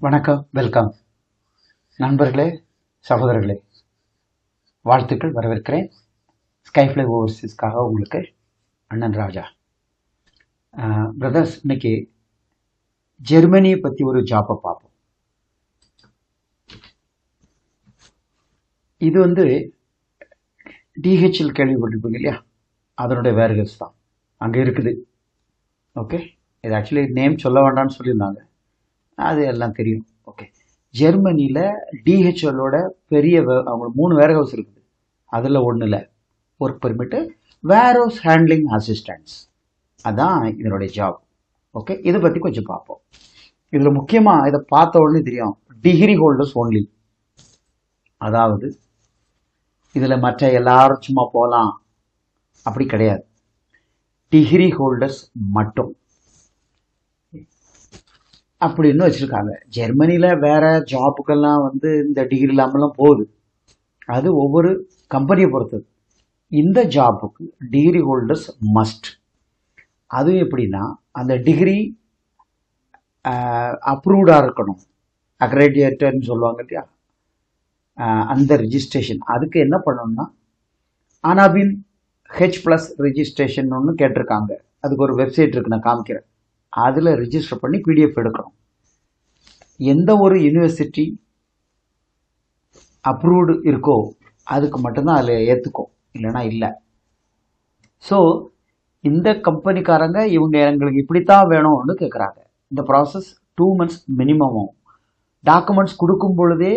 வணக்கம், வெல்கம் நண்பர்களே, சகோதரர்களே, வாழ்த்துக்கள், வரவேற்கிறேன். ஸ்கைஃப்ளை ஓவர்சீஸ்க்காக உங்களுக்கு அண்ணன் ராஜா. பிரதர்ஸ், இன்னைக்கு ஜெர்மனியை பற்றி ஒரு ஜாப்பை பார்ப்போம். இது டிஹெச்எல் கேள்விப்பட்டிருப்பீங்க இல்லையா, அதனுடைய வேர்கஸ் தான் அங்கே இருக்குது. ஓகே, இது ஆக்சுவலி நேம் சொல்ல வேண்டாம்னு சொல்லியிருந்தாங்க, அது எல்லாம் தெரியும். ஓகே, ஜெர்மனியில் டிஹெச்எல்லோட பெரிய அவங்க 3 வேர்ஹவுஸ் இருக்குது. அதில் ஒன்றில் work permit warehouse handling assistance, அதான் இதனுடைய ஜாப். ஓகே, இதை பற்றி கொஞ்சம் பார்ப்போம். இதில் முக்கியமாக இதை பார்த்த உடனே தெரியும், டிகிரி ஹோல்டர்ஸ் ஓன்லி. அதாவது இதில் மற்ற எல்லாரும் சும்மா போகலாம் அப்படி கிடையாது, டிகிரி ஹோல்டர்ஸ் மட்டும் அப்படின்னு வச்சுருக்காங்க. ஜெர்மனியில் வேற ஜாப்புக்கெல்லாம் இந்த டிகிரி இல்லாமலாம் போகுது, அது ஒவ்வொரு கம்பெனியை பொறுத்தது. இந்த ஜாப்புக்கு டிகிரி ஹோல்டர்ஸ் மஸ்ட். அதுவும் எப்படின்னா, அந்த டிகிரி அப்ரூவ்டாக இருக்கணும், அக்ரெடிட்டட்னு சொல்லுவாங்க இல்லையா, அந்த ரிஜிஸ்ட்ரேஷன். அதுக்கு என்ன பண்ணணும்னா, அனாபின் H+ ரெஜிஸ்ட்ரேஷன் ஒன்று கேட்டிருக்காங்க. அதுக்கு ஒரு வெப்சைட் இருக்கு, நான் காமிக்கிறேன். அதில் ரிஜிஸ்டர் பண்ணி பிடிஎஃப் எடுக்கணும். எந்த ஒரு யூனிவர்சிட்டி அப்ரூவ்டு இருக்கோ அதுக்கு மட்டும்தான் அதில் ஏற்றுக்கும், இல்லைன்னா இல்லை. ஸோ இந்த கம்பெனிக்காரங்க இவங்க எங்களுக்கு இப்படித்தான் வேணும்னு கேட்குறாங்க. இந்த ப்ராசஸ் 2 months மினிமமும். டாக்குமெண்ட்ஸ் கொடுக்கும் பொழுதே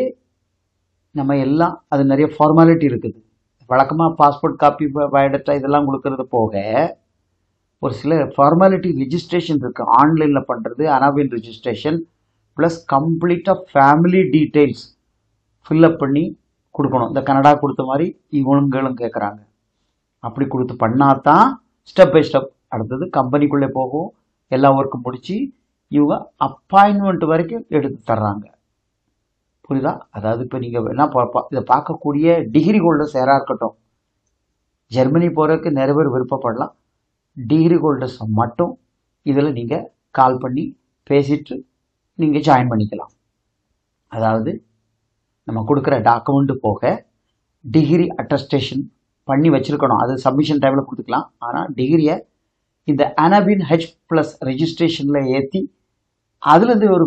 நம்ம எல்லாம், அது நிறைய ஃபார்மாலிட்டி இருக்குது. வழக்கமாக பாஸ்போர்ட் காப்பி, பயோடேட்டா இதெல்லாம் கொடுக்கறது போக ஒரு சில ஃபார்மாலிட்டி ரிஜிஸ்ட்ரேஷன் இருக்குது. ஆன்லைனில் பண்ணுறது அனாபின் ரிஜிஸ்ட்ரேஷன் ப்ளஸ் கம்ப்ளீட்டாக ஃபேமிலி டீட்டெயில்ஸ் ஃபில்லப் பண்ணி கொடுக்கணும். இந்த கனடா கொடுத்த மாதிரி இவங்களும் கேட்குறாங்க. அப்படி கொடுத்து பண்ணாதான் ஸ்டெப் பை ஸ்டெப் அடுத்தது கம்பெனிக்குள்ளே போகும். எல்லா ஒர்க்கும் முடித்து இவங்க அப்பாயின்மெண்ட் வரைக்கும் எடுத்து தர்றாங்க. புரியுதா? அதாவது இப்போ நீங்கள் என்ன இதை பார்க்கக்கூடிய டிகிரி ஹோல்டர்ஸ் யாராக இருக்கட்டும், ஜெர்மனி போகிறதுக்கு நிறைய பேர் விருப்பப்படலாம். டிகிரி ஹோல்டர்ஸ் மட்டும் இதில் நீங்கள் கால் பண்ணி பேசிட்டு நீங்கள் ஜாயின் பண்ணிக்கலாம். அதாவது நம்ம கொடுக்குற டாக்குமெண்ட்டு போக டிகிரி அட்டஸ்டேஷன் பண்ணி வச்சுருக்கணும். அது சப்மிஷன் டைமில் கொடுத்துக்கலாம். ஆனால் டிகிரியை இந்த அனாபின் H+ ரெஜிஸ்ட்ரேஷனில் ஏற்றி அதுலேருந்து ஒரு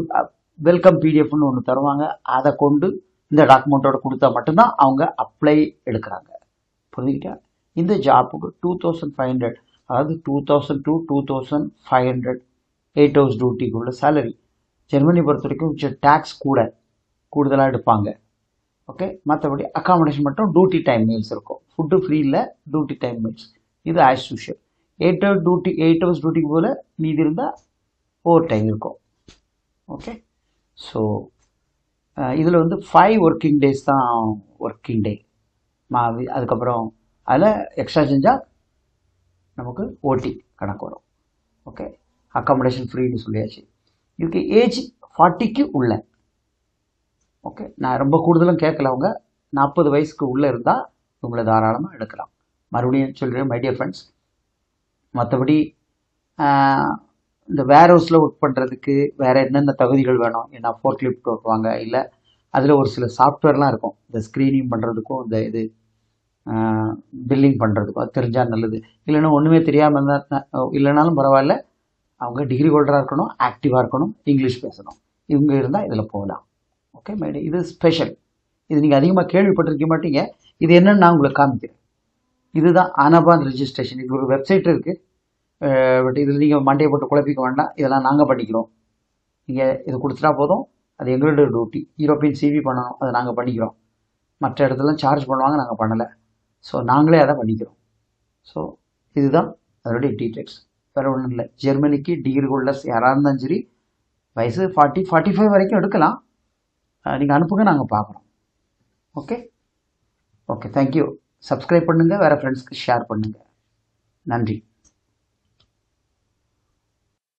வெல்கம் பிடிஎஃப்னு ஒன்று தருவாங்க. அதை கொண்டு இந்த டாக்குமெண்ட்டோட கொடுத்தா மட்டும்தான் அவங்க அப்ளை எடுக்கிறாங்க. புரிஞ்சுக்கிட்டா? இந்த ஜாப்புக்கு 2500, அதாவது 2000 to 2500 8 hours டியூட்டிக்குள்ள சேலரி. ஜெர்மனி பொறுத்த வரைக்கும் டேக்ஸ் கூடுதலாக எடுப்பாங்க. ஓகே, மற்றபடி அக்காமடேஷன் மட்டும் டியூட்டி டைம் மீல்ஸ் இருக்கும். ஃபுட்டு ஃப்ரீ இல்லை, டியூட்டி டைம் மீல்ஸ். இது ஆஸ் யூஷுவல் 8 hours டியூட்டிக்கு போல் மீதி இருந்தால் ஓவர் டைம் இருக்கும். ஓகே, ஸோ இதில் 5 working days தான் ஒர்க்கிங் டே. அதுக்கப்புறம் அதில் எக்ஸ்ட்ரா செஞ்சால் நமக்கு ஓடி கணக்கு வரும். ஓகே, அக்காமடேஷன் ஃப்ரீன்னு சொல்லியாச்சு. இதுக்கு ஏஜ் 40க்கு உள்ள. ஓகே, நான் ரொம்ப கூடுதலும் கேட்கல. அவங்க 40 வயசுக்கு உள்ளே இருந்தால் உங்களை தாராளமாக எடுக்கலாம். மறுபடியும் சொல்கிறேன் மை டியர் ஃப்ரெண்ட்ஸ், மற்றபடி இந்த வேர் ஹவுஸில் ஒர்க் பண்ணுறதுக்கு வேறு என்னென்ன தகுதிகள் வேணும், ஏன்னா ஃபோர்க்லிஃப்ட் ஓட்டுவாங்க, இல்லை அதில் ஒரு சில சாஃப்ட்வேர்லாம் இருக்கும், இந்த ஸ்க்ரீனிங் பண்ணுறதுக்கும் இந்த இது பில்லிங் பண்ணுறதுக்கும். அது தெரிஞ்சால் நல்லது. இல்லைன்னா ஒன்றுமே தெரியாமல் இருந்தால் இல்லைனாலும் பரவாயில்ல, அவங்க டிகிரி ஹோல்டராக இருக்கணும், ஆக்டிவாக இருக்கணும், இங்கிலீஷ் பேசணும். இவங்க இருந்தால் இதில் போகலாம். ஓகே மேடம், இது ஸ்பெஷல். இது நீங்கள் அதிகமாக கேள்விப்பட்டிருக்க மாட்டீங்க. இது என்னன்னு நான் உங்களுக்கு காமிக்கிறேன். இதுதான் அனாபான் ரெஜிஸ்ட்ரேஷன். இது ஒரு வெப்சைட் இருக்குது. பட் இதில் நீங்கள் மண்டையை போட்டு குழப்பிக்க வேண்டாம், இதெல்லாம் நாங்கள் பண்ணிக்கிறோம். நீங்கள் இது கொடுத்துட்டா போதும், அது எங்களோட டியூட்டி. யூரோப்பியன் சிவி பண்ணணும், அதை நாங்கள் பண்ணிக்கிறோம். மற்ற இடத்துலாம் சார்ஜ் பண்ணுவாங்க, நாங்கள் பண்ணலை. ஸோ நாங்களே அதை பண்ணிக்கிறோம். ஸோ இதுதான் அதனுடைய டீட்டெயில்ஸ். வேறு ஒன்றும் இல்லை. ஜெர்மனிக்கு டிகிரி ஹோல்டர்ஸ் யாராக இருந்தாலும் சரி, வயசு 40-45 வரைக்கும் எடுக்கலாம். நீங்கள் அனுப்புங்க, நாங்கள் பார்க்குறோம். Okay okay, thank you. சப்ஸ்கிரைப் பண்ணுங்கள், வேறு ஃப்ரெண்ட்ஸ்க்கு ஷேர் பண்ணுங்கள். நன்றி.